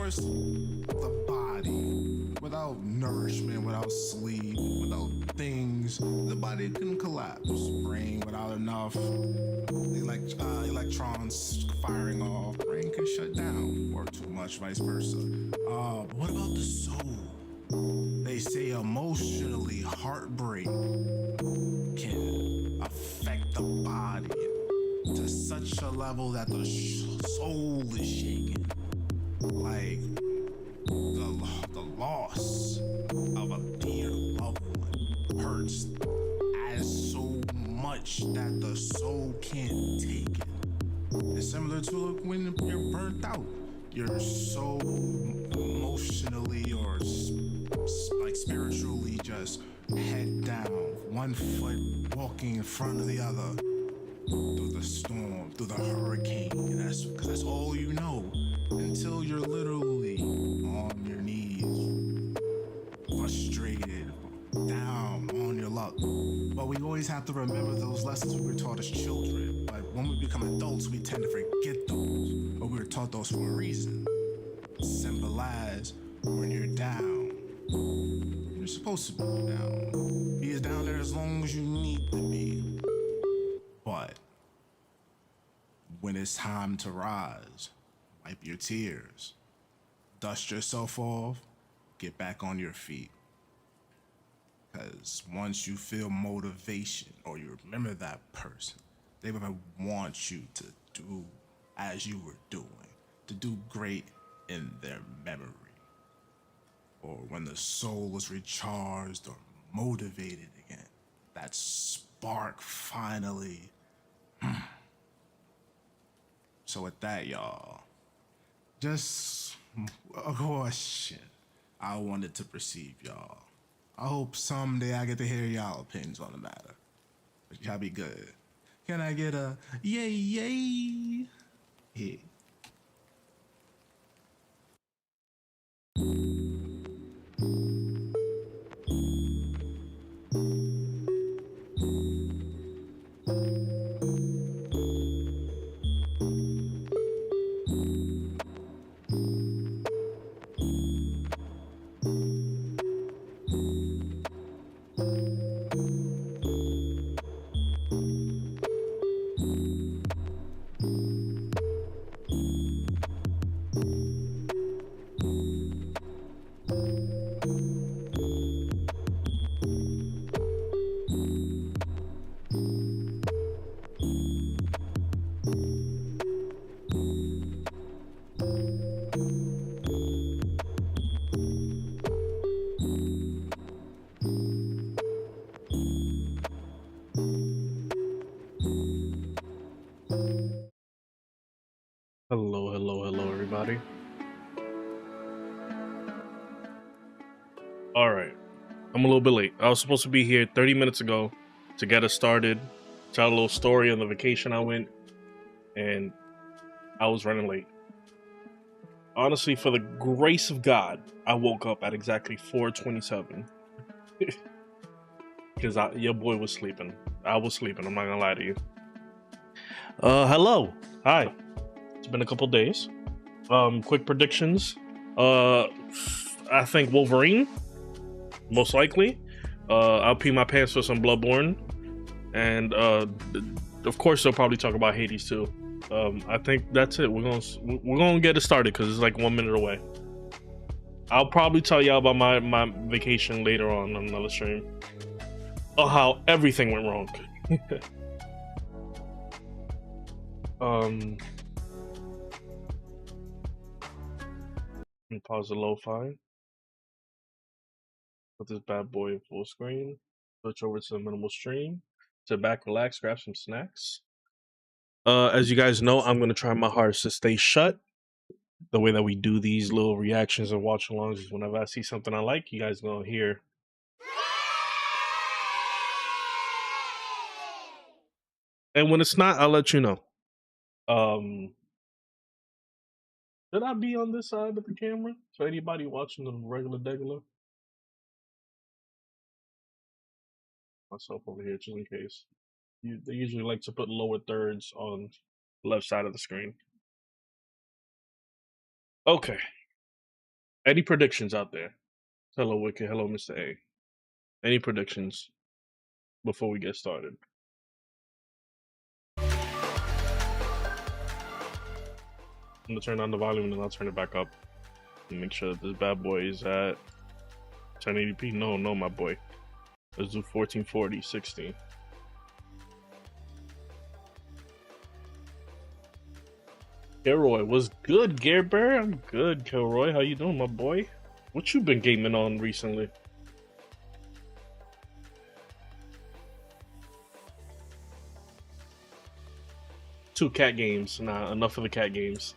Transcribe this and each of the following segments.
course, the body. Without nourishment, without sleep, without things, the body can collapse. Brain without enough electrons firing off, brain can shut down, or too much, vice versa. But what about the soul? They say emotionally heartbreak can affect the body to such a level that the soul is shaken. Like the loss of a dear loved one hurts as so much that the soul can't take it. It's similar to when you're burnt out. You're so emotionally or spiritually just head down, one foot walking in front of the other through the storm, through the hurricane. And that's all you know until you're literally on your knees, frustrated, down on your luck. But we always have to remember those lessons we were taught as children. But when we become adults, we tend to forget those. But we were taught those for a reason. Simple as when you're down, you're supposed to be down. Be as down there as long as you need to be. But when it's time to rise, wipe your tears, dust yourself off, get back on your feet. Because once you feel motivation or you remember that person, they will want you to do as you were doing, to do great in their memory. Or when the soul is recharged or motivated again, that spark finally. So with that, y'all, just a question I wanted to perceive, y'all. I hope someday I get to hear y'all opinions on the matter. But y'all be good. Can I get a yay yay? Yeah. Hello, everybody. All right, I'm a little bit late. I was supposed to be here 30 minutes ago to get us started, tell a little story on the vacation I went, and I was running late. Honestly, for the grace of God, I woke up at exactly 4:27 because your boy was sleeping. I was sleeping. I'm not gonna lie to you. Hello, hi. It's been a couple days. Quick predictions. I think Wolverine, most likely. I'll pee my pants for some Bloodborne, and of course they'll probably talk about Hades too. I think that's it. We're gonna get it started because it's like 1 minute away. I'll probably tell y'all about my vacation later on another stream. Oh, how everything went wrong. Let me pause the lo-fi. Put this bad boy in full screen. Switch over to the minimal stream. Sit back, relax, grab some snacks. As you guys know, I'm gonna try my hardest to stay shut. The way that we do these little reactions and watch alongs is whenever I see something I like, you guys gonna hear. And when it's not, I'll let you know. Should I be on this side of the camera? So anybody watching the regular degular? Myself over here just in case. They usually like to put lower thirds on the left side of the screen. Okay. Any predictions out there? Hello, Wicked. Hello, Mr. A. Any predictions before we get started? I'm gonna turn down the volume and then I'll turn it back up and make sure that this bad boy is at 1080p. No, my boy. Let's do 1440, 60. Kilroy was good, Gerber. I'm good, Kilroy. How you doing, my boy? What you been gaming on recently? Two cat games. Nah, enough of the cat games.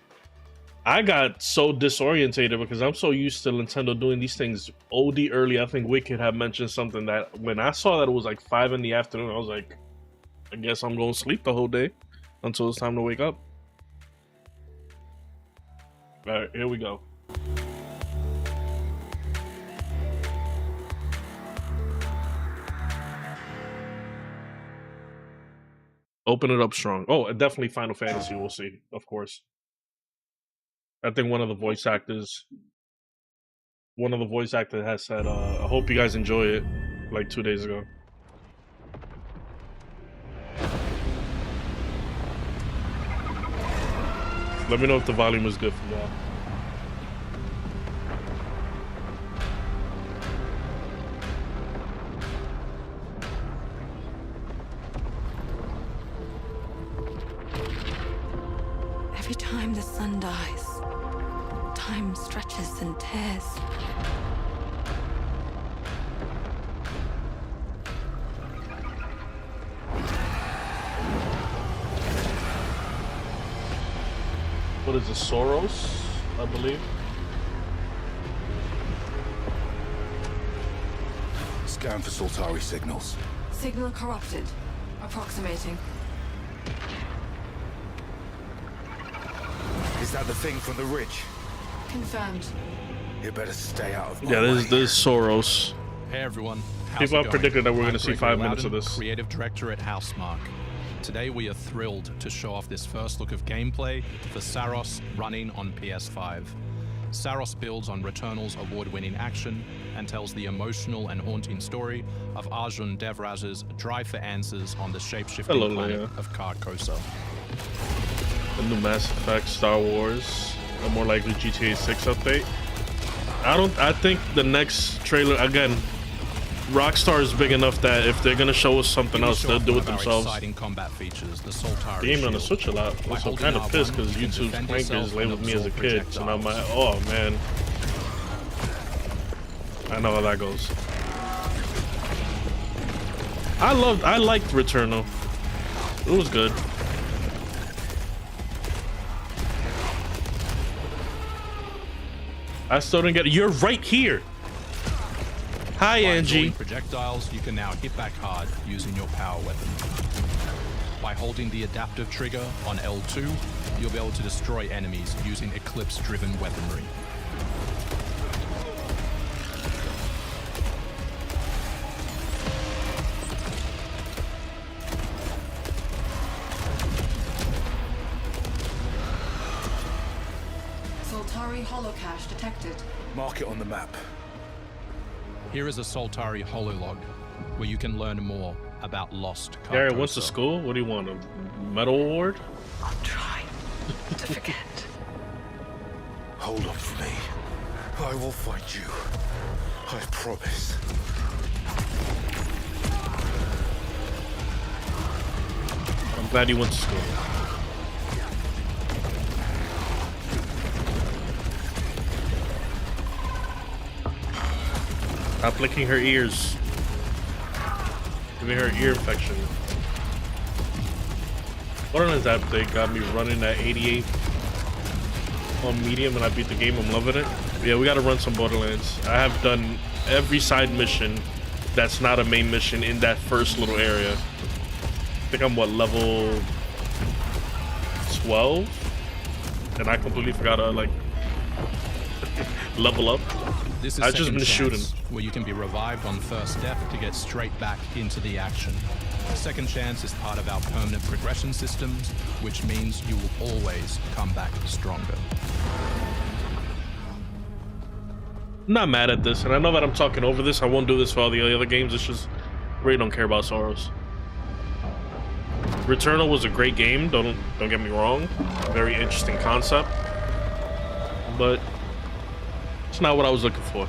I got so disorientated because I'm so used to Nintendo doing these things OD early. I think Wicked had mentioned something that when I saw that it was like 5 in the afternoon, I was like, I guess I'm going to sleep the whole day until it's time to wake up. All right, here we go. Open it up strong. Oh, definitely Final Fantasy. We'll see, of course. I think one of the voice actors has said, I hope you guys enjoy it, like 2 days ago. Let me know if the volume is good for y'all. Every time the sun dies, time stretches and tears. What is it, Saros, I believe? Scan for Soltari signals. Signal corrupted. Approximating. Is that the thing from the ridge? Confirmed. You better stay out of my Yeah, way. this is Saros. Hey everyone. People have predicted that we're going to see 5 minutes of this. Creative director at Housemarque. Today we are thrilled to show off this first look of gameplay for Saros running on PS5. Saros builds on Returnal's award-winning action and tells the emotional and haunting story of Arjun Devraj's drive for answers on the shape-shifting planet of Carcosa. The new Mass Effect, Star Wars, a more likely GTA 6 update. I think the next trailer, again, Rockstar is big enough that if they're gonna show us something else, they'll do it themselves. Exciting combat features, the Soltari Game on the Switch a lot. So I'm kind of pissed because YouTube's clankers lay with me as a kid, so now my oh man, I know how that goes. I liked Returnal. It was good. I still didn't get it. You're right here. Hi, Angie. Projectiles, you can now hit back hard using your power weapon. By holding the adaptive trigger on L2, you'll be able to destroy enemies using Eclipse-driven weaponry. Soltari holocache detected. Mark it on the map. Here is a Soltari hololog, where you can learn more about lost Carcosa. Gary went to school? What do you want, a medal award? I'll try to forget. Hold on for me. I will find you. I promise. I'm glad you went to school. Stop licking her ears. Giving her ear infection. What is that? They got me running at 88 on medium and I beat the game. I'm loving it. Yeah, we gotta run some Borderlands. I have done every side mission that's not a main mission in that first little area. I think I'm what, level 12? And I completely forgot to like level up. This is I've just been shooting. Where you can be revived on first death to get straight back into the action. Second chance is part of our permanent progression systems, which means you will always come back stronger. I'm not mad at this, and I know that I'm talking over this. I won't do this for all the other games. It's just I really don't care about Saros. Returnal was a great game. Don't get me wrong. Very interesting concept, but it's not what I was looking for.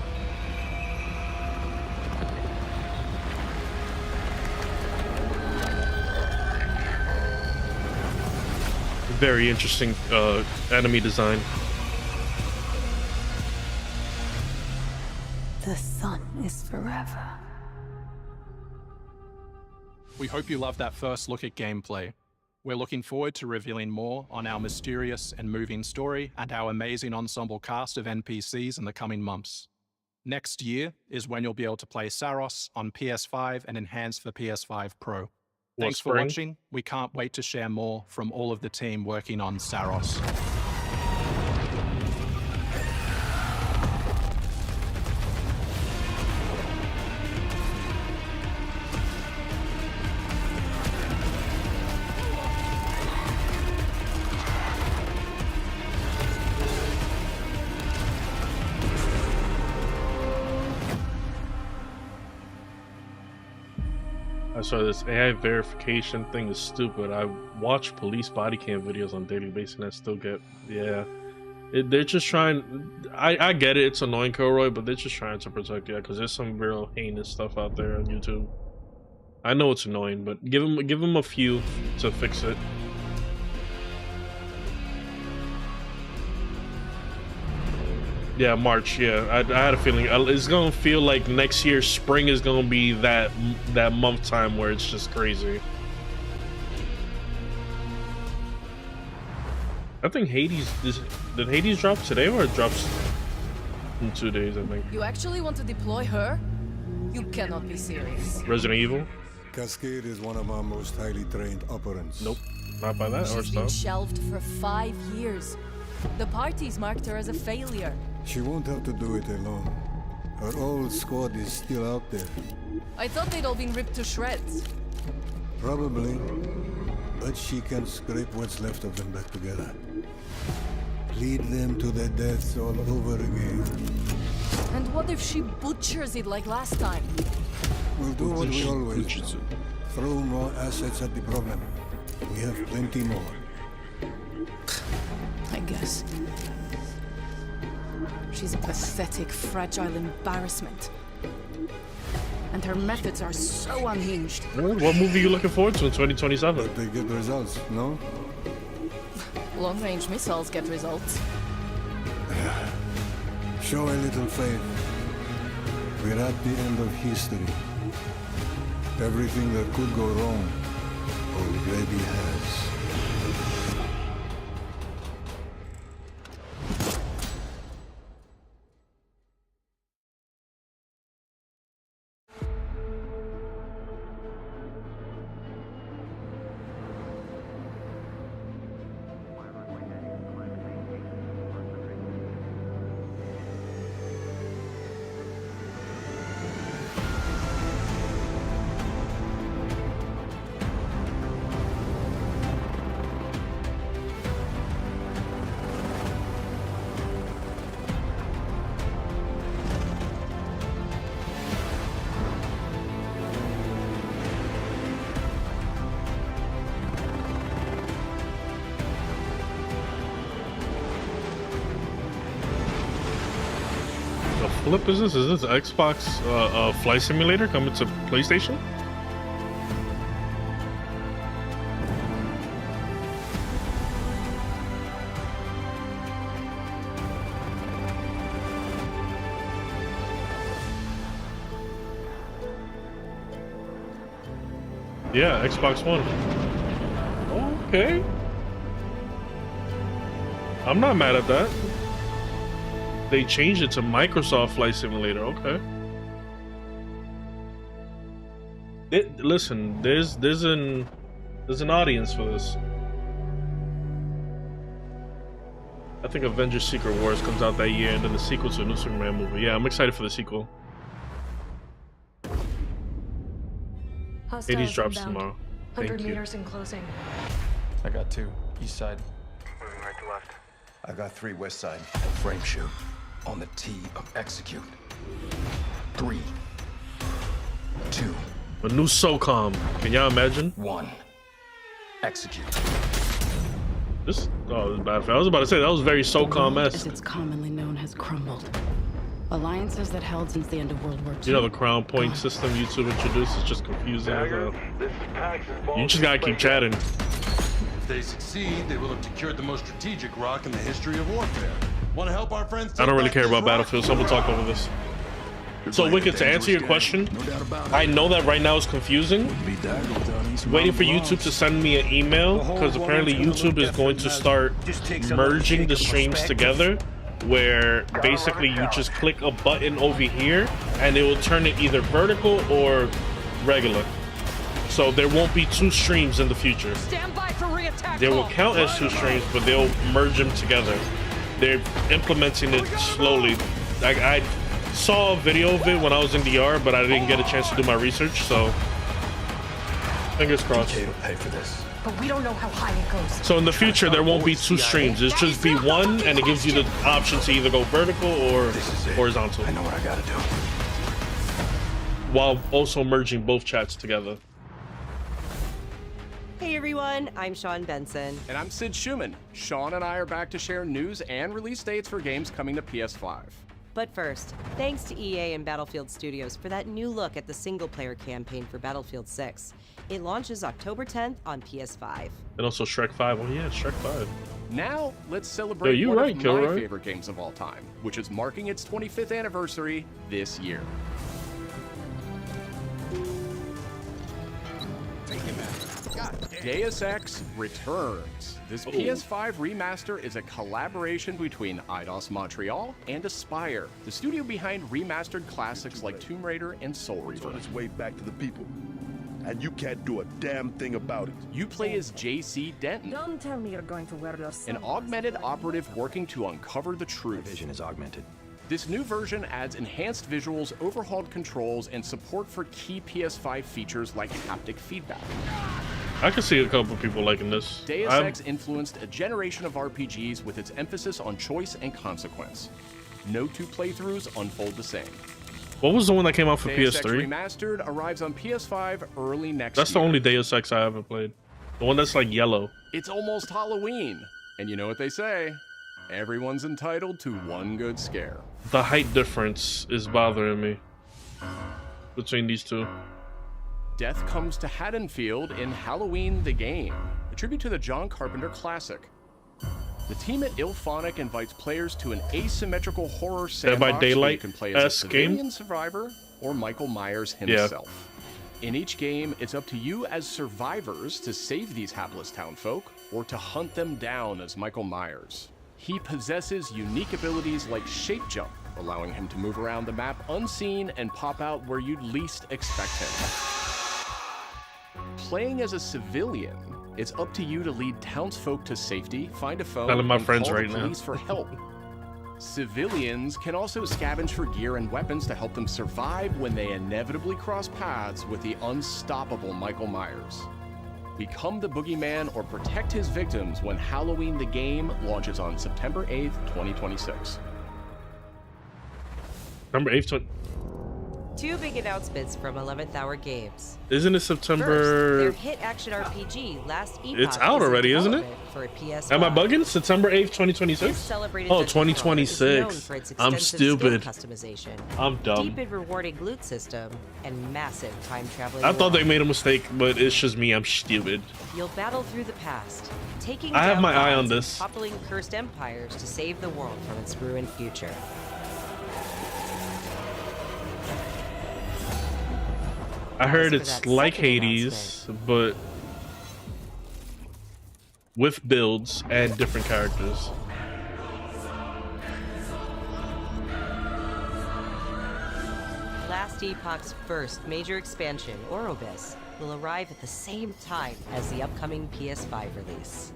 Very interesting enemy design. The sun is forever. We hope you loved that first look at gameplay. We're looking forward to revealing more on our mysterious and moving story and our amazing ensemble cast of NPCs in the coming months. Next year is when you'll be able to play Saros on PS5 and enhanced for PS5 Pro. Thanks for watching. We can't wait to share more from all of the team working on Saros. I saw this AI verification thing is stupid. I watch police body cam videos on a daily basis and I still get, yeah. They're just trying, I get it, it's annoying, Kilroy, but they're just trying to protect you because there's some real heinous stuff out there on YouTube. I know it's annoying, but give them a few to fix it. Yeah, March. Yeah, I had a feeling it's gonna feel like next year spring is gonna be that month time where it's just crazy. I think Hades did Hades drop today or it drops in 2 days? I think. You actually want to deploy her? You cannot be serious. Resident Evil. Cascade is one of our most highly trained operants. Nope, not by that or She's been stuff. shelved for 5 years. The parties marked her as a failure. She won't have to do it alone. Her old squad is still out there. I thought they'd all been ripped to shreds. Probably. But she can scrape what's left of them back together. Lead them to their deaths all over again. And what if she butchers it like last time? We'll do what we always do. Throw more assets at the problem. We have plenty more. I guess. She's a pathetic, fragile embarrassment. And her methods are so unhinged. What movie are you looking forward to in 2027? But they get results, no? Long-range missiles get results. Show a little faith. We're at the end of history. Everything that could go wrong already has. Flip is this? Is this Xbox Flight Simulator coming to PlayStation? Yeah, Xbox One. Okay. I'm not mad at that. They changed it to Microsoft Flight Simulator. Okay. Listen, there's an audience for this. I think Avengers: Secret Wars comes out that year, and then the sequel to a new Superman movie. Yeah, I'm excited for the sequel. Hades drops tomorrow. Thank 100 you. meters in closing. I got 2, east side. Moving right to left. I got 3 west side. Frame shoot. on the T of execute. 3, 2, A new SOCOM. Can y'all imagine? 1. Execute. This was bad. I was about to say that was very The world, as SOCOM-esque. it's commonly known, has crumbled. Alliances that held since the end of World War II. You know the crown point system YouTube introduced is just confusing as hell. You just gotta keep chatting. If they succeed, they will have secured the most strategic rock in the history of warfare. Want to help our friends? I don't really care about Battlefield, so I'm gonna talk over this. So Wicked, to answer your question, I know that right now is confusing. Waiting for YouTube to send me an email, because apparently YouTube is going to start merging the streams together, where basically you just click a button over here and it will turn it either vertical or regular. So there won't be 2 streams in the future. Stand by for re-attack. They will count as 2 streams, but they'll merge them together. They're implementing it slowly. I saw a video of it when I was in DR, but I didn't get a chance to do my research, so fingers crossed. Okay, to pay for this. But we don't know how high it goes. So in the future, there won't be 2 streams. It's just be one, and it gives you the option to either go vertical or horizontal, I know what I gotta do. while also merging both chats together. Hey everyone, I'm Sean Benson. And I'm Sid Schumann. Sean and I are back to share news and release dates for games coming to PS5. But first, thanks to EA and Battlefield Studios for that new look at the single-player campaign for Battlefield 6. It launches October 10th on PS5. And also Shrek 5. Oh yeah, Shrek 5. Now, let's celebrate Yo, you one right, of Kilroy. my favorite games of all time, which is marking its 25th anniversary this year. Deus Ex returns. This PS5 remaster is a collaboration between Eidos Montreal and Aspyr, the studio behind remastered classics like Tomb Raider and Soul Reaver. On its way back to the people, and you can't do a damn thing about it. You play as JC Denton, Don't tell me you're going to wear those. an augmented operative working to uncover the truth. Vision is augmented. This new version adds enhanced visuals, overhauled controls, and support for key PS5 features like haptic feedback. I can see a couple people liking this. Deus Ex influenced a generation of RPGs with its emphasis on choice and consequence. No 2 playthroughs unfold the same. What was the one that came out for Deus Ex PS3? Remastered arrives on PS5 early next That's year. the only Deus Ex I haven't played. The one that's like yellow. It's almost Halloween, and you know what they say. Everyone's entitled to one good scare. The height difference is bothering me between these 2. Death comes to Haddonfield in Halloween the Game, a tribute to the John Carpenter classic. The team at IllFonic invites players to an asymmetrical horror sandbox by where you Daylight can play as a esque game? civilian survivor or Michael Myers himself. In each game, it's up to you as survivors to save these hapless townfolk or to hunt them down as Michael Myers. He possesses unique abilities like shape jump, allowing him to move around the map unseen and pop out where you'd least expect him. Playing as a civilian, it's up to you to lead townsfolk to safety, find a phone, Telling my and friends call right the now. police for help. Civilians can also scavenge for gear and weapons to help them survive when they inevitably cross paths with the unstoppable Michael Myers. Become the boogeyman or protect his victims when Halloween the Game launches on September 8th, 2026. Number 8th. 2 big announcements from 11th Hour Games. Isn't it First, September? their hit action RPG, Last Epoch, It's out is in already, isn't it? development For a PS5. Am I bugging? September 8th, This 2026? celebrated Oh, Dungeon Crawler is known 2026. for its I'm extensive skill stupid. customization, I'm dumb. deep and rewarding loot system, and massive time traveling. I thought lore. they made a mistake, but it's just me. I'm stupid. You'll battle through the past, taking I have down my eye on gods and this. toppling cursed empires to save the world from its ruined future. I heard for it's that like second Hades, but with builds and different characters. Last Epoch's first major expansion, Orobis, will arrive at the same time as the upcoming PS5 release.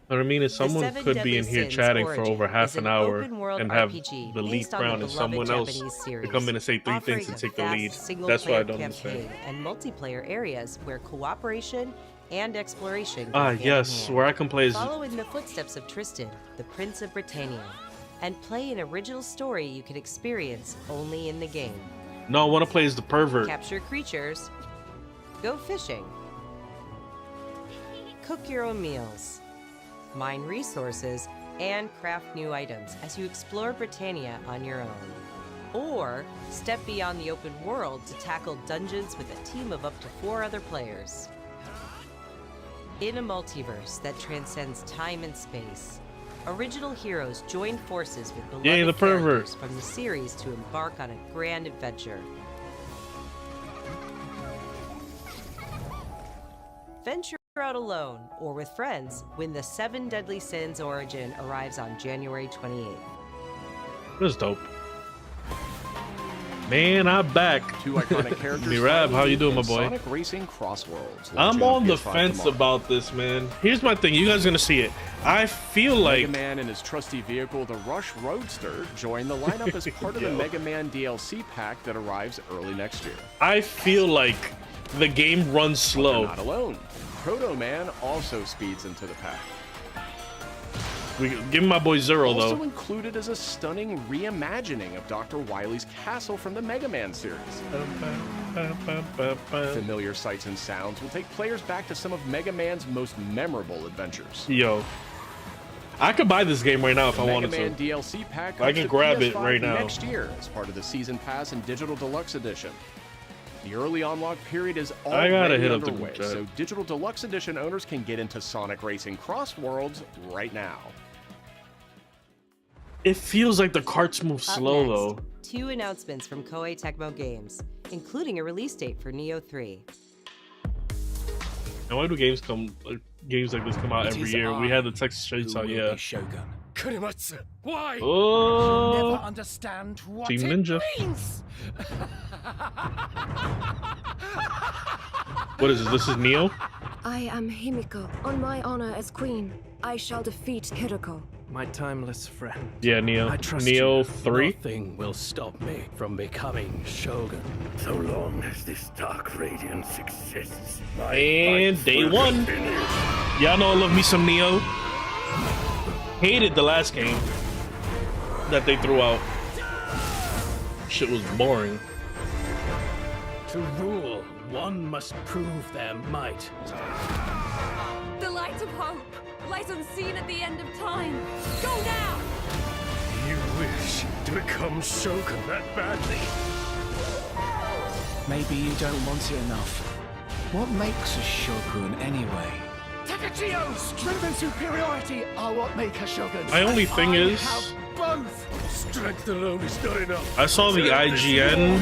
What I mean is someone Seven could be in Deadly here Sins chatting for Origin over half is an an hour open-world and have RPG the lead based on the crown and beloved someone else Japanese series, to come in and say 3 offering things and a take the vast lead. single-player That's why I don't campaign understand. and multiplayer areas where cooperation and exploration. Yes, where I can play as... Follow in the footsteps of Tristan, the Prince of Britannia, and play an original story you can experience only in the game. No, I want to play as the pervert. Capture creatures, go fishing, cook your own meals, mine resources, and craft new items as you explore Britannia on your own. Or step beyond the open world to tackle dungeons with a team of up to 4 other players. In a multiverse that transcends time and space, original heroes join forces with beloved characters from the series to embark on a grand adventure. Venture out alone or with friends when the 7 Deadly Sins Origin arrives on January 28th. This is dope. Man, I'm back. 2 iconic characters. Mirab, how you doing, my boy? Sonic Racing Crossworlds. I'm on the fence about this, man. Here's my thing. You guys are gonna see it. I feel like Mega Man and his trusty vehicle, the Rush Roadster, join the lineup as part of the Mega Man DLC pack that arrives early next year. I feel like the game runs slow. Not alone. Proto Man also speeds into the pack. We give my boy Zero though. Also included is a stunning reimagining of Dr. Wily's castle from the Mega Man series. Familiar sights and sounds will take players back to some of Mega Man's most memorable adventures. Yo, I could buy this game right now if I wanted to. Mega Man DLC pack. I can grab it right now. Next year as part of the Season Pass and Digital Deluxe Edition. The early unlock period is already underway, so Digital Deluxe Edition owners can get into Sonic Racing Crossworlds right now. It feels like the carts move slow though. 2 announcements from Koei Tecmo Games, including a release date for Nioh 3. And why do games like this come out every year? We had the Texas Chainsaw, yeah. Shogun. Kurimatsu, why? Oh, You'll never understand what Team it Ninja. means. What is this? This is Nioh? I am Himiko. On my honor as queen, I shall defeat Kiriko. My timeless friend. Yeah, Nioh. I trust Nioh you. 3? Nothing will stop me from becoming Shogun. So long as this dark radiance exists. And day 1. Y'all know I love me some Nioh. Hated the last game that they threw out. Shit was boring. To rule, one must prove their might. The light of hope lies unseen at the end of time. Go now! You wish to become Shogun that badly? Maybe you don't want it enough. What makes a Shogun anyway? Takachio, strength and superiority are what make a Shogun. My only thing is, both. Strength alone is not enough. I saw the IGN.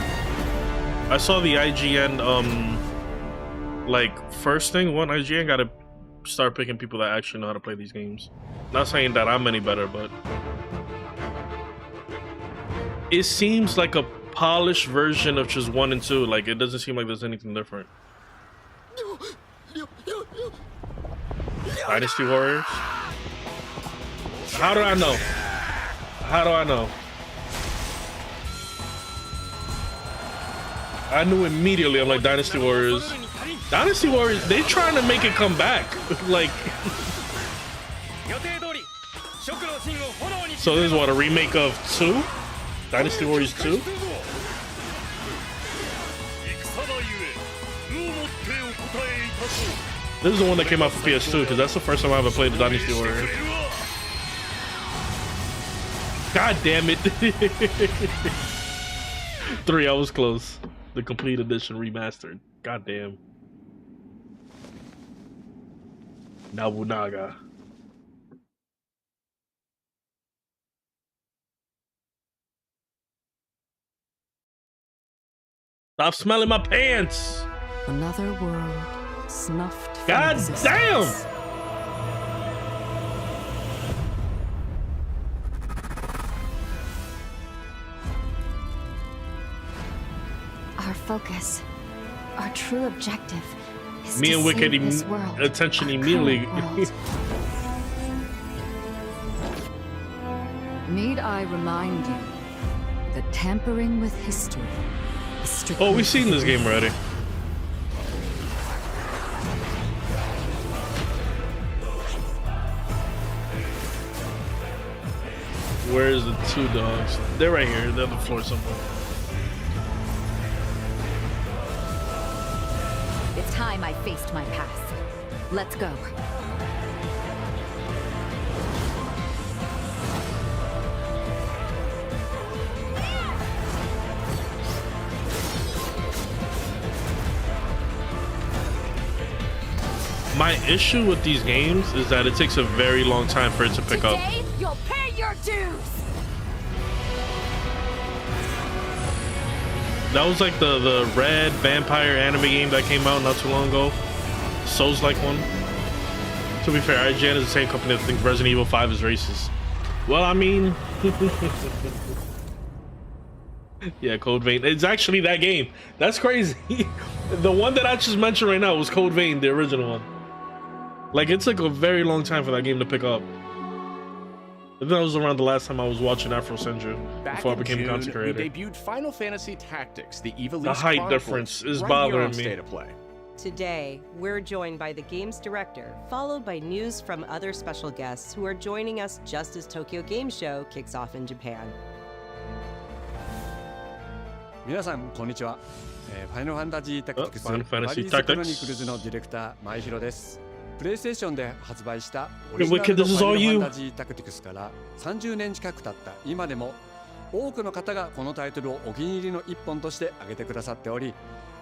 Like first thing, one IGN gotta start picking people that actually know how to play these games. Not saying that I'm any better, but it seems like a polished version of just 1 and 2. Like it doesn't seem like there's anything different. Dynasty Warriors? How do I know? How do I know? I knew immediately. I'm like, Dynasty Warriors. Dynasty Warriors, they trying to make it come back. Like, so this is what, a remake of 2? Dynasty Warriors 2? This is the one that came out for PS2, because that's the first time I ever played the Dynasty Warriors. God damn it. 3, I was close. The complete edition remastered. God damn. Nobunaga. Stop smelling my pants. Another world snuffed from God existence. damn. Our focus, our true objective, is Me to and Wicked save this world, attention our immediately. current world. Need I remind you that tampering with history is strictly Oh, we've seen this game already. Where's the two dogs? They're right here. They're on the floor somewhere. It's time I faced my past. Let's go. My issue with these games is that it takes a very long time for it to pick up. Today, you'll pay your dues. That was like the red vampire anime game that came out not too long ago. Souls-like one. To be fair, IGN is the same company that thinks Resident Evil 5 is racist. Well, I mean... yeah, Code Vein. It's actually that game. That's crazy. The one that I just mentioned right now was Code Vein, the original one. Like, it took a very long time for that game to pick up. I think that was around the last time I was watching Afro Senju before I became a content creator. We debuted Final Fantasy Tactics, the Evilise The height Chronicles, difference is right bothering me. State of Play. Today, we're joined by the game's director, followed by news from other special guests who are joining us just as Tokyo Game Show kicks off in Japan. 皆さんこんにちは。ファイナルファンタジータクティクス、 Final バ Fantasy リーズクロ Tactics ニクルズのディレクター前広です。プレイステーションで発売したオ Hey, リジナル Wicked, の this フ is ァ all イナル you. ファンタジータクティクスから30年近く経った今でも多くの方がこのタイトルをお気に入りの一本として挙げてくださっており、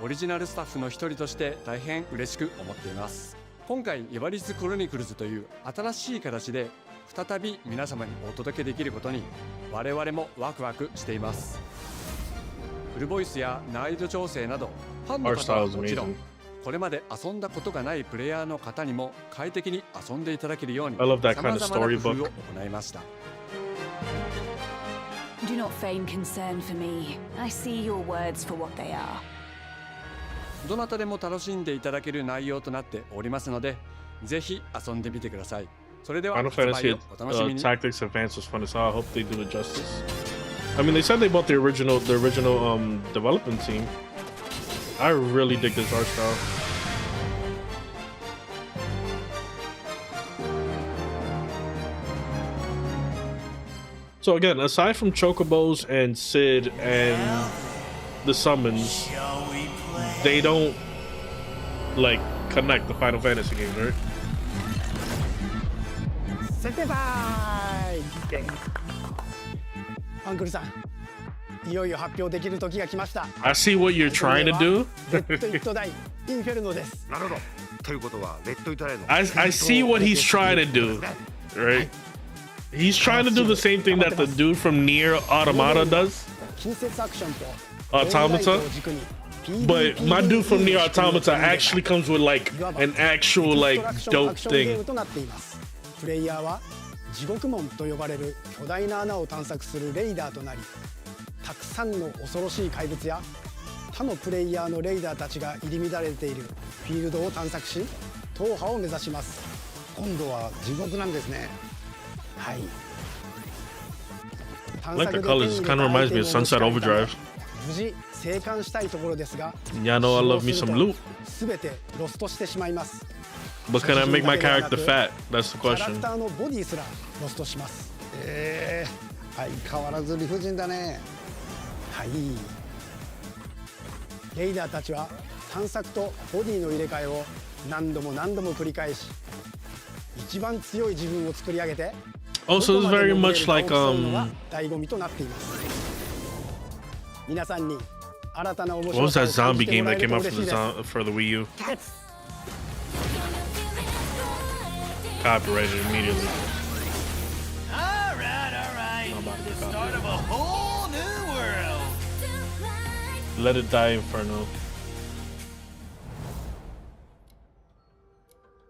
オリジナルスタッフの一人として大変嬉しく思っています。今回イバリスクロニクルズという新しい形で再び皆様にお届けできることに我々もワクワクしています。フルボイスや難易度調整などファンの方はもちろんこれまで遊んだことがないプレイヤーの方にも快適に遊んでいただけるように I love that kind of 様々な工夫 storybook. を行いました。 Do not feign concern for me. I see your words for what they are. どなたでも楽しんでいただける内容となっておりますので、ぜひ遊んでみてください。それでは Final 発売 Fantasy をお楽しみに。 Tactics Advance was fun as hell. I hope they do it justice. I mean, they said they bought the original development team. I really dig this art style. So again, aside from Chocobos and Sid and the summons, they don't like connect the Final Fantasy games, right? 先輩アンクルさん、いよいよ発表できる時が来ました。 I see what you're trying to do. レッドイットダイインフェルノです。なるほど。ということはレッドイットダイの I see what he's trying to do, right? He's trying to do the same thing that the dude from Nier Automata does. 近接アクションと Automata. But my dude from Nier Automata actually comes with like an actual like dope アクションゲー thing. ムとなっています。プレイヤーは地獄門と呼ばれる巨大な穴を探索するレイダーとなり、たくさんの恐ろしい怪物や他のプレイヤーのレイダーたちが入り乱れているフィールドを探索し、踏破を目指します。今度は地獄なんですね。はい。 I like the colors. It kind of reminds me of Sunset Overdrive. 無事生還したいところですが、 Y'all know I love me some loot. すべてロストしてしまいます。 But can I make my character fat? That's the キャラク question. ターのボディすらロストします。相変わらず理不尽だね。はい。レイダーたちは探索とボディの入れ替えを何度も何度も繰り返し、一番強い自分を作り上げて、 Oh, so it's very much like 醍醐味となっています。皆さんに新たな面 what 白 was さ that を感 zombie じて game もらえ that る came と out 嬉しいです。 for the Wii U? Copyrighted immediately. All right. The start of a whole new world. Let it die, Inferno.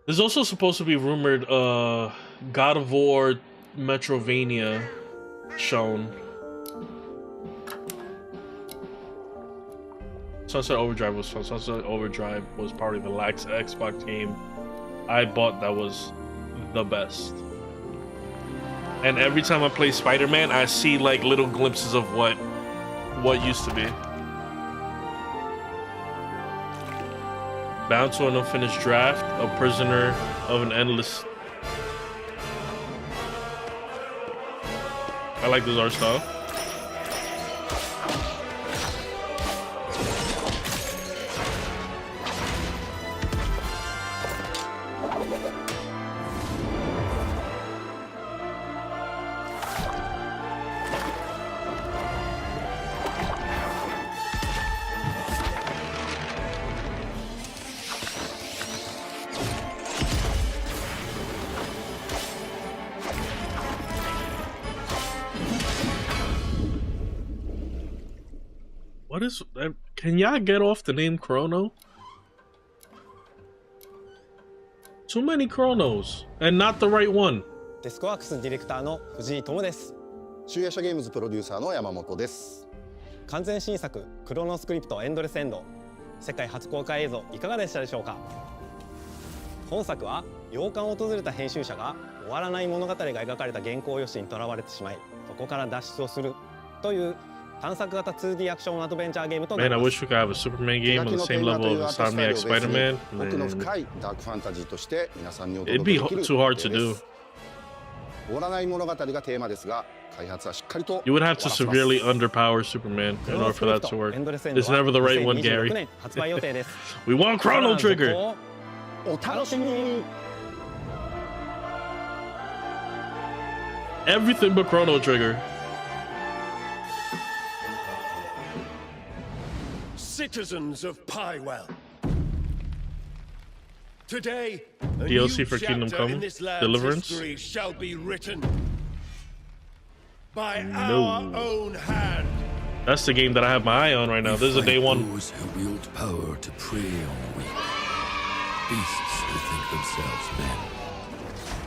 There's also supposed to be rumored God of War Metrovania shown. Sunset Overdrive was fun. Sunset Overdrive was probably the last Xbox game I bought that was the best. And every time I play Spider-Man, I see like little glimpses of what used to be. Bound to an unfinished draft, a prisoner of an endless. I like this art style. What is that? Can y'all get off the name Chrono? Too many Chronos and not the right one. デスクワークスディレクターの藤井智です。集英社ゲームズプロデューサーの山本です。完全新作クロノスクリプトエンドレスエンド世界初公開映像いかがでしたでしょうか。本作は洋館を訪れた編集者が終わらない物語が描かれた原稿用紙にとらわれてしまい、そこから脱出をするという探索型 2D アクションアドベンチャーゲームとなります。 Man, I wish we could have a Superman game on the same level of Insomniac Spider-Man. 奥の深いダークファンタジーとして皆さんにお It'd 届 be けできる too hard to do. 終わらない物語がテーマですが、開発はしっかりと You would have to severely underpower Superman in order for that to work. It's never the right one, Gary. We want Chrono Trigger. お楽しみに。 Everything but Chrono Trigger. Citizens of Pywell. Today, a DLC new for Kingdom chapter Come in this land's Deliverance? history shall be written by No. our own hand. That's the game that I have my eye on right now. This is a day one. Those who wield power to prey on the weak. Beasts who think themselves men.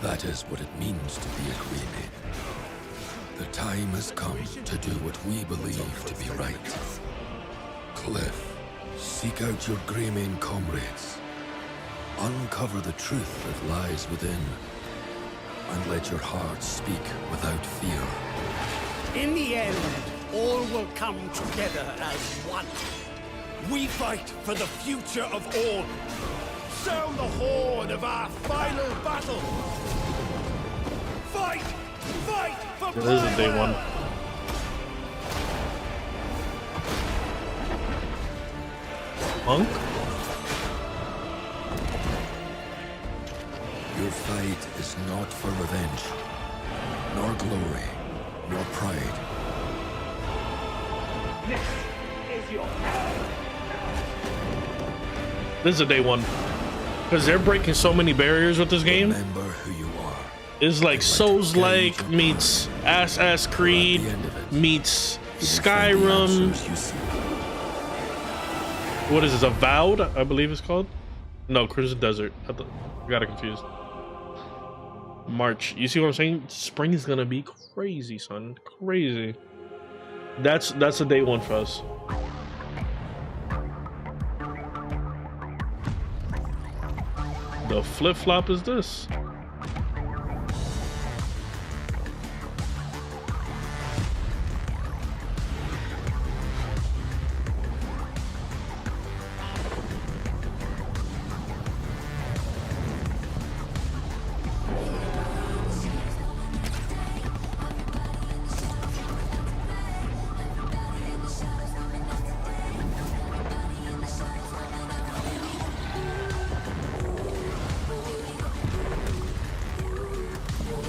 That is what it means to be a Cremain. The time has come to do what we believe to be right. Cliff, seek out your Cremain comrades. Uncover the truth that lies within. And let your heart speak without fear. In the end, all will come together as one. We fight for the future of all. Sound the horn of our final battle. Fight! Fight for This is a day one. Punk? Your fight is not for revenge, nor glory, nor pride. This is a day one. Because they're breaking so many barriers with this game. Remember who you are. It's like Souls-like meets Assassin's Creed meets Skyrim. What is this? Avowed, I believe it's called. No, Crimson Desert. I got it confused. March. You see what I'm saying? Spring is gonna be crazy, son. Crazy. That's a day one for us. The flip flop is this.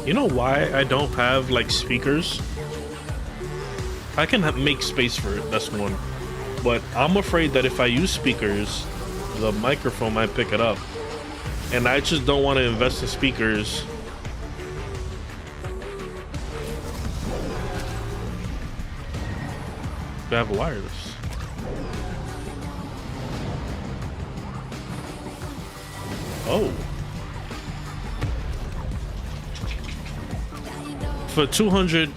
You know why I don't have like speakers? I can make space for it, that's one. But I'm afraid that if I use speakers, the microphone might pick it up. And I just don't want to invest in speakers. I have wireless. Oh. For $250.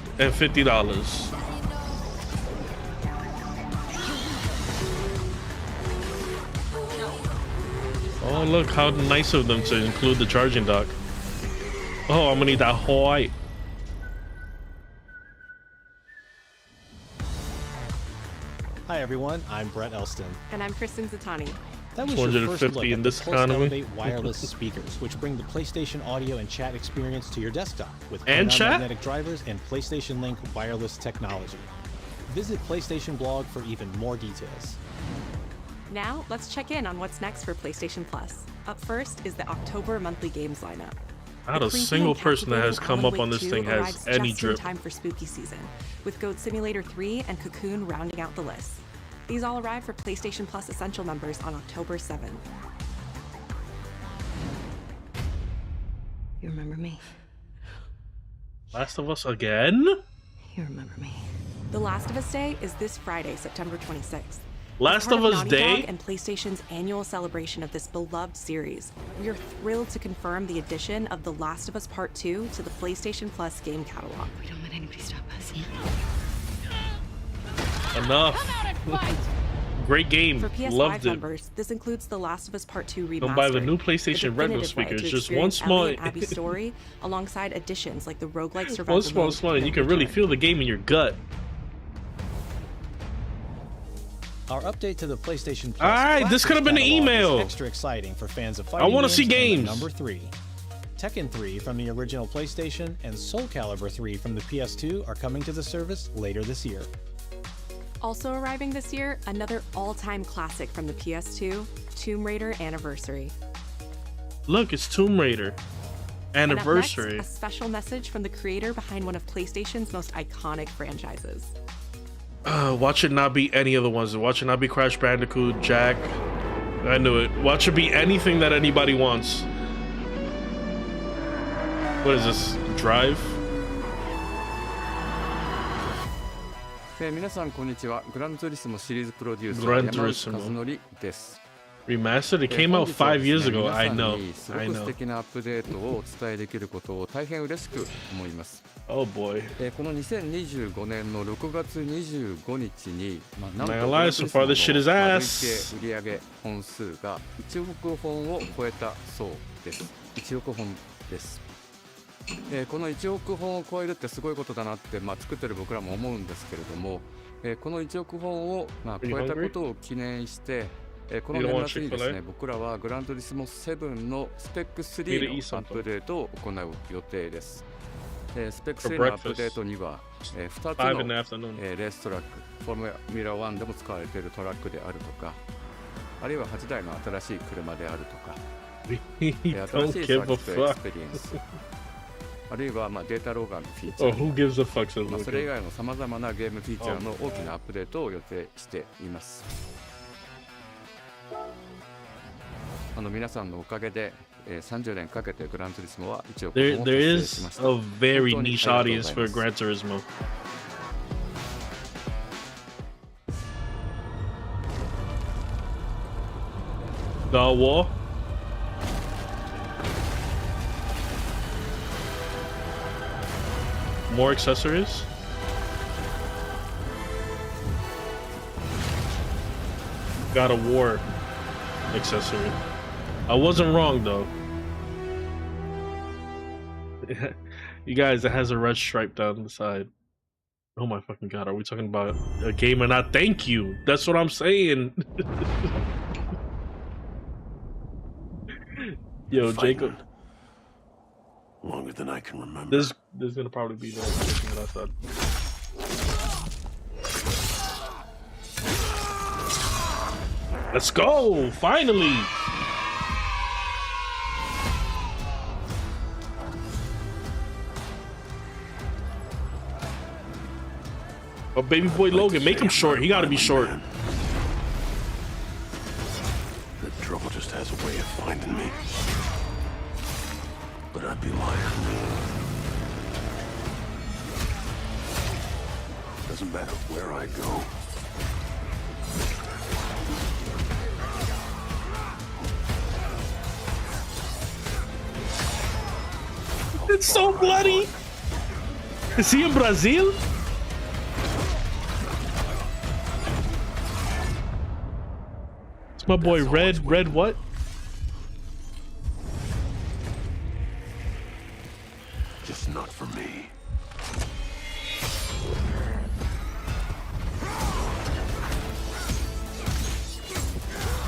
Oh, look how nice of them to include the charging dock. Oh, I'm gonna need that white. Hi everyone, I'm Brett Elston. And I'm Kristen Zatani. That was your first look 250 in at this the economy. Elevate wireless speakers, which bring the PlayStation audio and chat experience to your desktop with And chat? magnetic drivers and PlayStation Link wireless technology. Visit PlayStation blog for even more details. Now, let's check in on what's next for PlayStation Plus. Up first is the October monthly games lineup. Not a single person that has come up on this thing has any drip. Time for spooky season, with Goat Simulator 3 and Cocoon rounding out the list. These all arrive for PlayStation Plus Essential members on October 7th. You remember me? Last of Us again? You remember me? The Last of Us Day is this Friday, September 26th. Last As part of Us Naughty Day? Dog and PlayStation's annual celebration of this beloved series, we are thrilled to confirm the addition of The Last of Us Part 2 to the PlayStation Plus game catalog. We don't let anybody stop us. Enough. Great game. For PS5 Loved it. members, this includes The Last of Us Part 2 remastered. Don't buy the new PlayStation Retro definitive way speakers. to Just one experience small. Ellie and Abby's story, alongside additions like the roguelike survival One small mode slide. and You can really feel the game in your gut. Our update to the PlayStation Plus. Alright, this could have been an catalog is email. Extra exciting for fans of I fighting wanna see and games. Number 3. Tekken 3 from the original PlayStation and Soul Calibur 3 from the PS2 are coming to the service later this year. Also arriving this year, another all-time classic from the PS2, Tomb Raider Anniversary. Look, it's Tomb Raider Anniversary. And up next, a special message from the creator behind one of PlayStation's most iconic franchises. Watch it not be any of the ones. Watch it not be Crash Bandicoot, Jack. I knew it. Watch it be anything that anybody wants. What is this? Drive? 皆さんこんにちは。グランツーリスモシリーズプロデューサー Gran 山内 Turismo. 和則です。 Remastered? It came out 5 years ago. 皆 I さん know. にすご I く know. 素敵なアップデートをお伝えできることを大変嬉しく思います。 Oh boy. この2025年の6月25日に、なんと Man, alive, so far this shit is 累 ass. 計売上本数が1億本を超えたそうです。1億本です。この1億本を超えるってすごいことだなって、作ってる僕らも思うんですけれども、この1億本を、超えたことを記念して、この年末にですね、僕らはグラントリスモ7のスペック3のアップデートを行う予定です。スペック3のアップデートには、2つの、レーストラック、フォーミュラ1でも使われているトラックであるとか、あるいは8台の新しい車であるとか、新しいサーキットエクスペリエンス、あるいはデータローガンのフィーチャー、それ以外のさまざまなゲームフィーチャーの大きなアップデートを予定しています。皆さんのおかげで30年かけてグランツーリスモは1億本を達成しました。 There is a very niche audience for Gran Turismo. God War. More accessories. God of War accessory. I wasn't wrong though. You guys, it has a red stripe down the side. Oh my fucking god, are we talking about a game or not? Thank you. That's what I'm saying. Yo, Jacob. Longer than I can remember. This is gonna probably be the thing that I said. Let's go! Finally! Oh, baby boy Logan, make him short. He gotta be short. The trouble just has a way of finding me. But I'd be lying. Doesn't matter where I go. It's so bloody! Is he in Brazil? It's my boy Red what? Just not for me.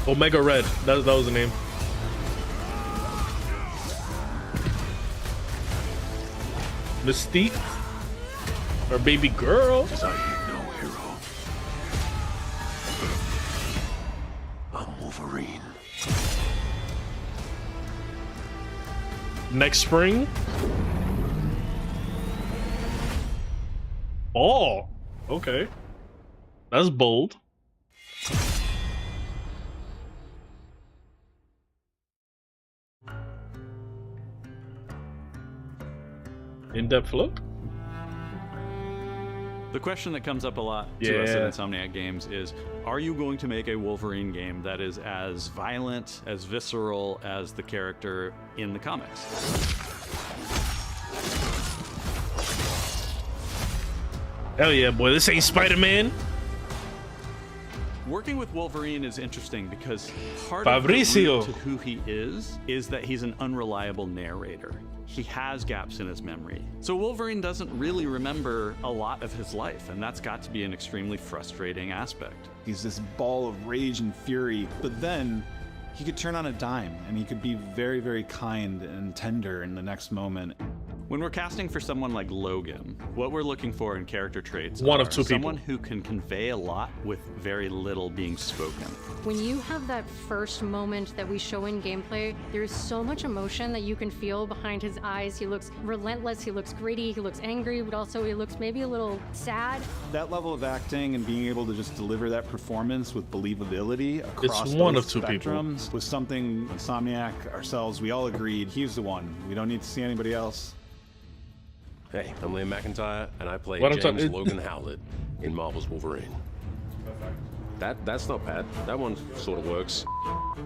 Omega Red. That was the name. Mystique, our baby girl. I ain't no hero. I'm Wolverine. Next spring. Oh, okay. That's bold. In-depth look. The question that comes up a lot to us at Insomniac Games is, are you going to make a Wolverine game that is as violent, as visceral as the character in the comics? Hell yeah, boy. This ain't Spider-Man. Working with Wolverine is interesting because part of the root to who he is that he's an unreliable narrator. He has gaps in his memory. So Wolverine doesn't really remember a lot of his life, and that's got to be an extremely frustrating aspect. He's this ball of rage and fury, but then he could turn on a dime, and he could be very, very kind and tender in the next moment. When we're casting for someone like Logan, what we're looking for in character traits One are of two people. someone who can convey a lot with very little being spoken. When you have that first moment that we show in gameplay, there's so much emotion that you can feel behind his eyes. He looks relentless, he looks gritty, he looks angry, but also he looks maybe a little sad. That level of acting and being able to just deliver that performance with believability across one of both two people. spectrums was something Insomniac, ourselves, we all agreed he's the one. We don't need to see anybody else. Hey, I'm Liam McIntyre, and I play What I'm James talking- Logan Howlett in Marvel's Wolverine. That's not bad. That one sort of works.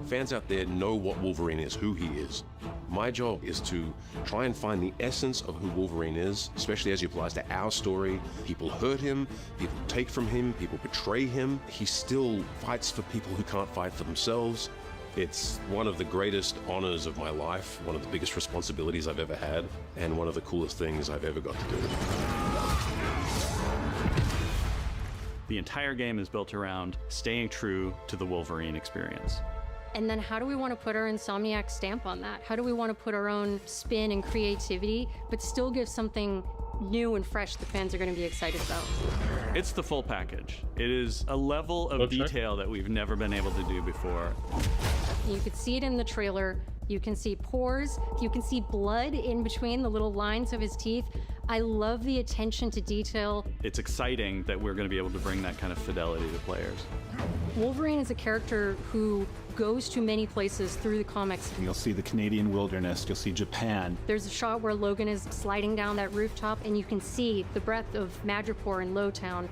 Fans out there know what Wolverine is, who he is. My job is to try and find the essence of who Wolverine is, especially as he applies to our story. People hurt him, people take from him, people betray him. He still fights for people who can't fight for themselves. It's one of the greatest honors of my life, one of the biggest responsibilities I've ever had, and one of the coolest things I've ever got to do. The entire game is built around staying true to the Wolverine experience. And then how do we want to put our Insomniac stamp on that? How do we want to put our own spin and creativity, but still give something new and fresh the fans are going to be excited about? It's the full package. It is a level of detail that we've never been able to do before. You could see it in the trailer. You can see pores. You can see blood in between the little lines of his teeth. I love the attention to detail. It's exciting that we're going to be able to bring that kind of fidelity to players. Wolverine is a character who goes to many places through the comics. You'll see the Canadian wilderness, you'll see Japan. There's a shot where Logan is sliding down that rooftop and you can see the breadth of Madripoor and Lowtown.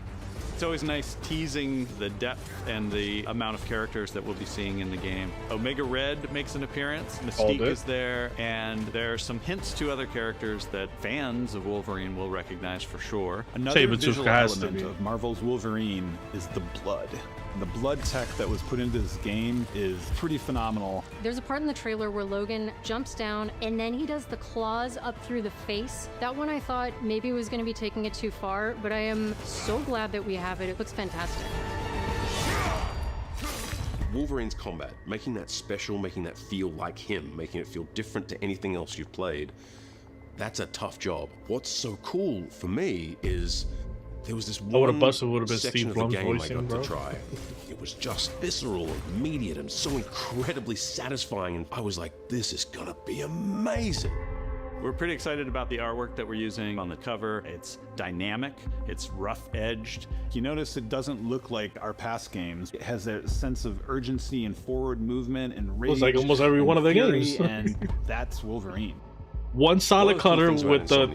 It's always nice teasing the depth and the amount of characters that we'll be seeing in the game. Omega Red makes an appearance, Mystique is there, and there are some hints to other characters that fans of Wolverine will recognize for sure. Another visual element of Marvel's Wolverine is the blood. The blood tech that was put into this game is pretty phenomenal. There's a part in the trailer where Logan jumps down and then he does the claws up through the face. That one I thought maybe was going to be taking it too far, but I am so glad that we have it. It looks fantastic. Wolverine's combat, making that special, making that feel like him, making it feel different to anything else you've played, that's a tough job. What's so cool for me is there was this one section of the game I got to try. It was just visceral and immediate and so incredibly satisfying, and I was like, this is gonna be amazing. We're pretty excited about the artwork that we're using on the cover. It's dynamic, it's rough-edged. You notice it doesn't look like our past games. It has a sense of urgency and forward movement and rage. Looks like almost every one of the games. And that's Wolverine. One solid color with the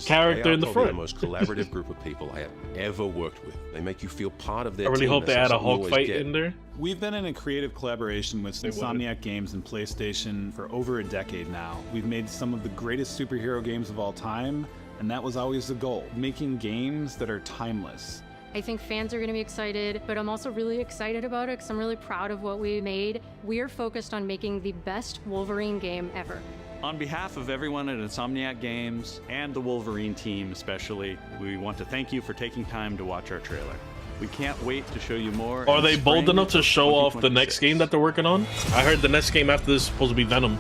character in the front. The most collaborative group of people I have ever worked with. They make you feel part of their I really team. hope they That's add a something you Hulk always fight get. in there. We've been in a creative collaboration with They Insomniac Games and PlayStation for over a decade now. We've made some of the greatest superhero games of all time, and that was always the goal, making games that are timeless. I think fans are going to be excited, but I'm also really excited about it because I'm really proud of what we made. We are focused on making the best Wolverine game ever. On behalf of everyone at Insomniac Games and the Wolverine team especially, we want to thank you for taking time to watch our trailer. We can't wait to show you more. Are in they bold spring enough to of show off the 2026. next game that they're working on? I heard the next game after this is supposed to be Venom.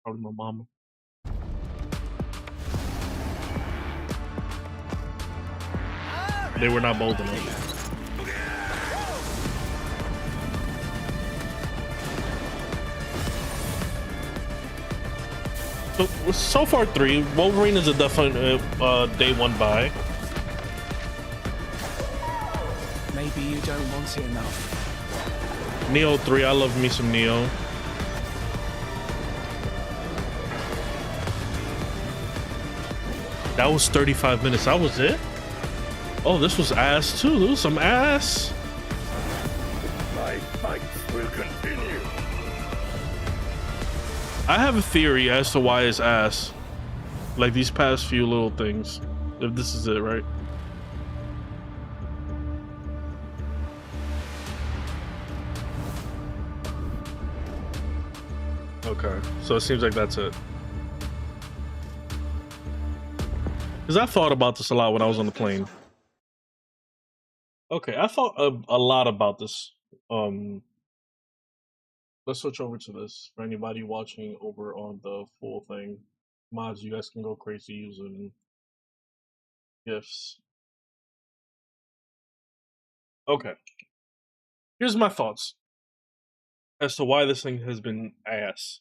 Probably my mama. They were not bold enough. So far 3. Wolverine is a definite day 1 buy. Maybe you don't want it enough. Nioh 3, I love me some Nioh. That was 35 minutes. That was it? Oh, this was ass too. This was some ass. My fights will continue. I have a theory as to why it's ass. Like these past few little things. If this is it, right? Okay, so it seems like that's it. Because I thought about this a lot when I was on the plane. Okay, I thought a lot about this. Let's switch over to this. For anybody watching over on the full thing, mods, you guys can go crazy using GIFs. Okay. Here's my thoughts as to why this thing has been ass.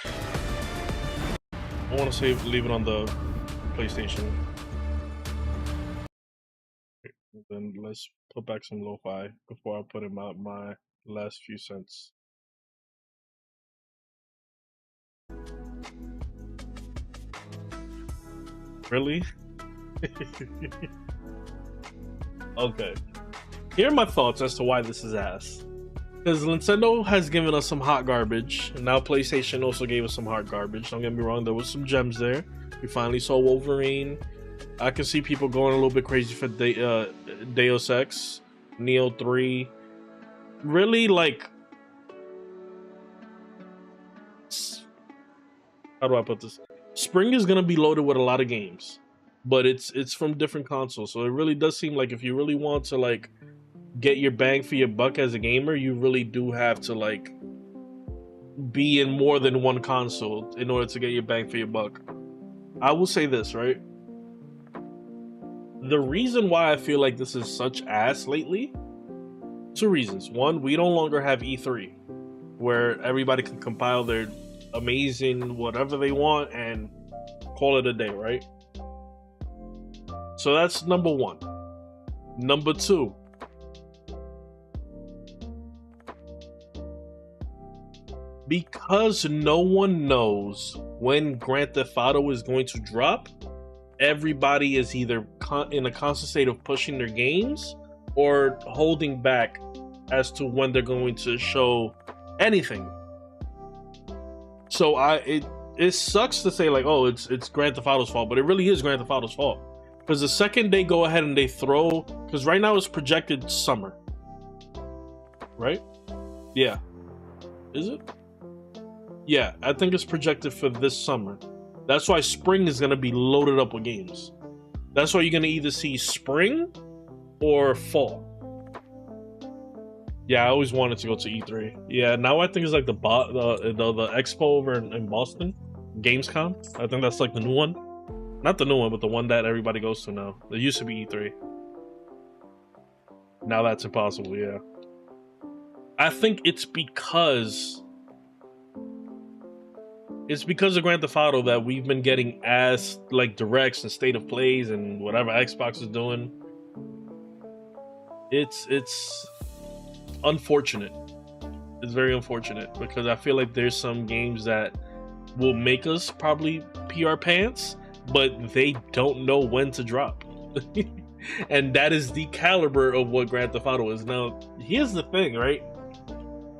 I want to leave it on the PlayStation. Then let's put back some lo-fi before I put in my last few cents. Really? Okay. Here are my thoughts as to why this is ass. Because Nintendo has given us some hot garbage, and now PlayStation also gave us some hot garbage. Don't get me wrong, there was some gems there. We finally saw Wolverine. I can see people going a little bit crazy for Deus Ex, Nioh 3. Really, like, how do I put this? Spring is gonna be loaded with a lot of games, but it's from different consoles, so it really does seem like if you really want to like get your bang for your buck as a gamer, you really do have to like be in more than one console in order to get your bang for your buck. I will say this, right? The reason why I feel like this is such ass lately, 2 reasons. One, we no longer have E3, where everybody can compile their amazing whatever they want and call it a day, right? So that's number 1. Number 2, because no one knows when Grand Theft Auto is going to drop, everybody is either in a constant state of pushing their games or holding back as to when they're going to show anything. So it sucks to say like, oh, it's Grand Theft Auto's fault, but it really is Grand Theft Auto's fault. Because the second they go ahead and they throw, because right now it's projected summer, right? Yeah. Is it? Yeah, I think it's projected for this summer. That's why spring is going to be loaded up with games. That's why you're going to either see spring or fall. Yeah, I always wanted to go to E3. Yeah, now I think it's like the expo over in Boston, Gamescom. I think that's like the new one. Not the new one, but the one that everybody goes to now. There used to be E3. Now that's impossible, yeah. I think it's because of Grand Theft Auto that we've been getting ass like directs and state of plays and whatever Xbox is doing. It's unfortunate. It's very unfortunate because I feel like there's some games that will make us probably pee our pants, but they don't know when to drop. And that is the caliber of what Grand Theft Auto is. Now, here's the thing, right?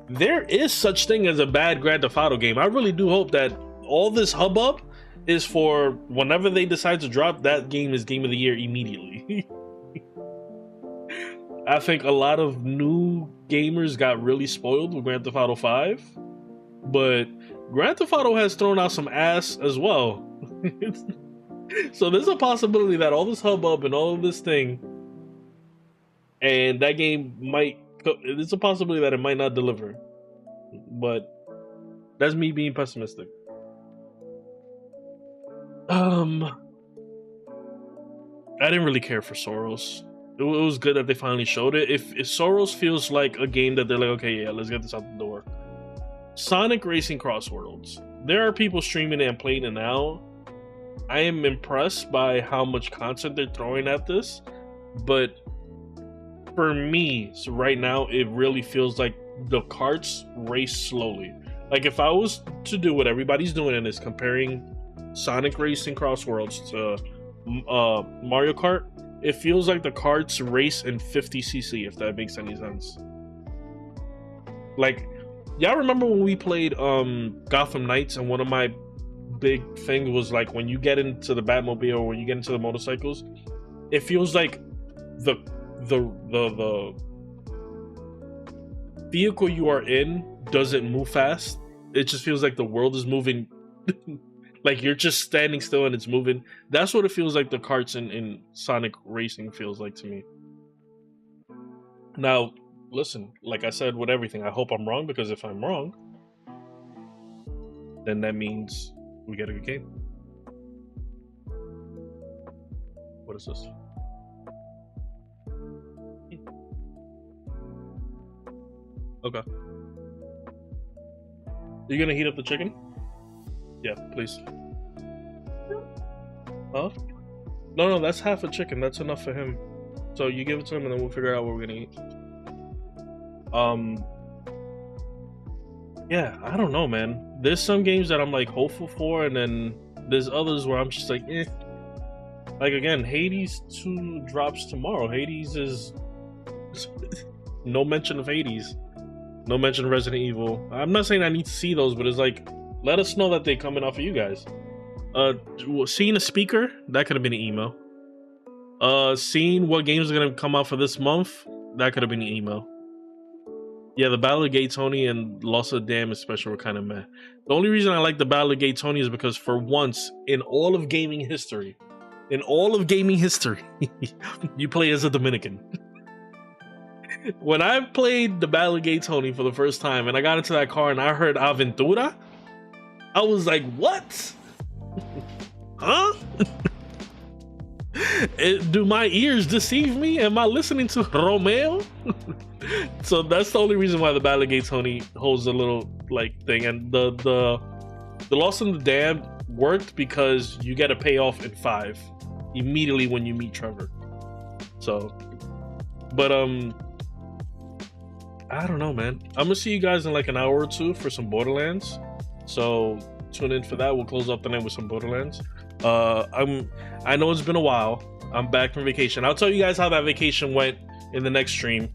There is such thing as a bad Grand Theft Auto game. I really do hope that all this hubbub is for whenever they decide to drop, that game is Game of the Year immediately. I think a lot of new gamers got really spoiled with Grand Theft Auto 5, but Grand Theft Auto has thrown out some ass as well. So there's a possibility that all this hubbub and all of this thing, and that game might, there's a possibility that it might not deliver. But that's me being pessimistic. I didn't really care for Saros. It was good that they finally showed it. If Saros feels like a game that they're like, okay, yeah, let's get this out the door. Sonic Racing Crossworlds. There are people streaming it and playing it now. I am impressed by how much content they're throwing at this, but for me, so right now, it really feels like the carts race slowly. Like if I was to do what everybody's doing and is comparing Sonic Racing Crossworlds to Mario Kart, it feels like the carts race in 50cc, if that makes any sense. Like, y'all remember when we played Gotham Knights, and one of my big things was like when you get into the Batmobile or when you get into the motorcycles, it feels like the vehicle you are in doesn't move fast. It just feels like the world is moving. Like you're just standing still and it's moving. That's what it feels like the carts in Sonic Racing feels like to me. Now, listen, like I said with everything, I hope I'm wrong, because if I'm wrong, then that means we get a good game. What is this? Okay. You gonna heat up the chicken? Yeah, please. Huh? No, that's half a chicken. That's enough for him. So you give it to him and then we'll figure out what we're gonna eat. Yeah, I don't know, man. There's some games that I'm like hopeful for, and then there's others where I'm just like, eh. Like again, Hades 2 drops tomorrow. Hades is no mention of Hades. No mention of Resident Evil. I'm not saying I need to see those, but it's like, let us know that they're coming off of you guys. Seeing a speaker, that could have been an email. Seeing what games are gonna come out for this month, that could have been an email. Yeah, the Battle of Gay Tony and Lost of the Dam especially were kind of meh. The only reason I like the Battle of Gay Tony is because for once in all of gaming history, you play as a Dominican. When I played the Battle of Gay Tony for the first time and I got into that car and I heard Aventura, I was like, what? Huh? Do my ears deceive me? Am I listening to Romeo? So that's the only reason why the Battle of Gay Tony holds a little like thing. And the Lost in the Dam worked because you get a payoff in 5 immediately when you meet Trevor. So, but I don't know, man. I'm gonna see you guys in like an hour or two for some Borderlands. So tune in for that. We'll close up the night with some Borderlands. I know it's been a while. I'm back from vacation. I'll tell you guys how that vacation went in the next stream.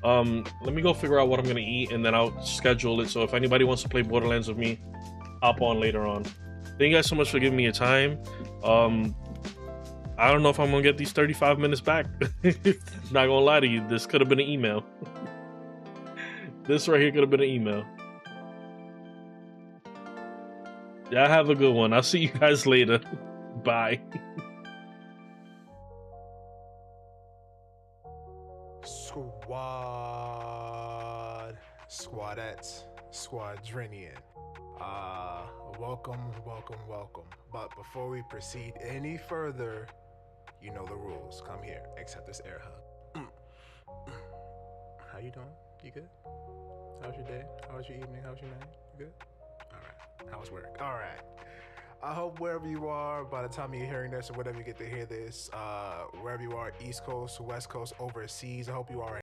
Let me go figure out what I'm gonna eat and then I'll schedule it. So if anybody wants to play Borderlands with me, hop on later on. Thank you guys so much for giving me your time. I don't know if I'm gonna get these 35 minutes back. Not gonna lie to you, this could have been an email. This right here could have been an email. Yeah, have a good one. I'll see you guys later. Bye. Squadettes, Squadrinian. Welcome. But before we proceed any further, you know the rules. Come here, accept this air hug. How you doing? You good? How's your day? How's your evening? How's your night? You good? Alright. How's work? Alright. I hope wherever you are, by the time you're hearing this or whatever you get to hear this, wherever you are, East Coast, West Coast, overseas, I hope you are